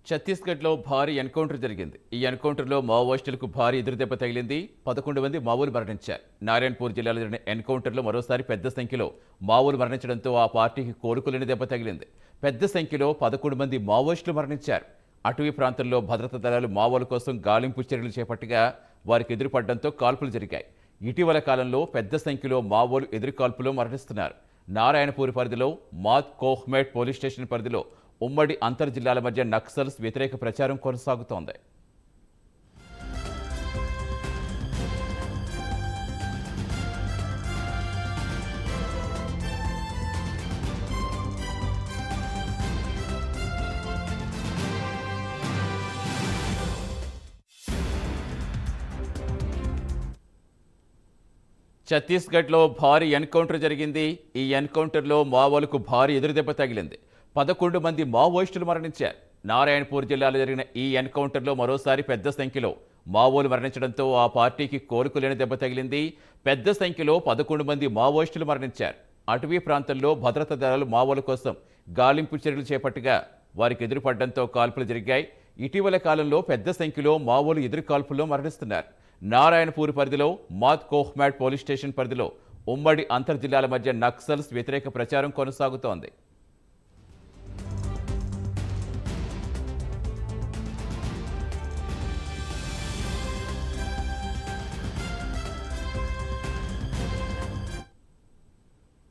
ఛత్తీస్గఢ్లో భారీ ఎన్కౌంటర్ జరిగింది. ఈ ఎన్కౌంటర్లో మావోయిస్టులకు భారీ ఎదురుదెబ్బ తగిలింది. 11 మంది మావోలు మరణించారు. నారాయణపూర్ జిల్లాలో జరిగిన ఎన్కౌంటర్లో మరోసారి పెద్ద సంఖ్యలో మావోలు మరణించడంతో ఆ పార్టీకి కోలుకోలేని దెబ్బ తగిలింది. పెద్ద సంఖ్యలో 11 మంది మావోయిస్టులు మరణించారు. అటవీ ప్రాంతంలో భద్రతా దళాలు మావోల కోసం గాలింపు చర్యలు చేపట్టగా వారికి ఎదురుపడడంతో కాల్పులు జరిగాయి. ఇటీవల కాలంలో పెద్ద సంఖ్యలో మావోలు ఎదురుకాల్పులో మరణిస్తున్నారు. నారాయణపూర్ పరిధిలో మాద్ కోహ్మేట్ పోలీస్ స్టేషన్ పరిధిలో ఉమ్మడి అంతర్జిల్లాల మధ్య నక్సల్స్ వ్యతిరేక ప్రచారం కొనసాగుతోంది. ఛత్తీస్గఢ్లో భారీ ఎన్కౌంటర్ జరిగింది. ఈ ఎన్కౌంటర్లో మావోలకు భారీ ఎదురుదెబ్బ తగిలింది. 11 మంది మావోయిస్టులు మరణించారు. నారాయణపూర్ జిల్లాలో జరిగిన ఈ ఎన్కౌంటర్లో మరోసారి పెద్ద సంఖ్యలో మావోలు మరణించడంతో ఆ పార్టీకి కోలుకోలేని దెబ్బ తగిలింది. పెద్ద సంఖ్యలో 11 మంది మావోయిస్టులు మరణించారు. అటవీ ప్రాంతంలో భద్రతా దళాలు మావోల కోసం గాలింపు చర్యలు చేపట్టగా వారికి ఎదురుపడడంతో కాల్పులు జరిగాయి. ఇటీవల కాలంలో పెద్ద సంఖ్యలో మావోలు ఎదురు కాల్పుల్లో మరణిస్తున్నారు. నారాయణపూర్ పరిధిలో మాద్ కోహ్మాట్ పోలీస్ స్టేషన్ పరిధిలో ఉమ్మడి అంతర్జిల్లాల మధ్య నక్సల్స్ వ్యతిరేక ప్రచారం కొనసాగుతోంది.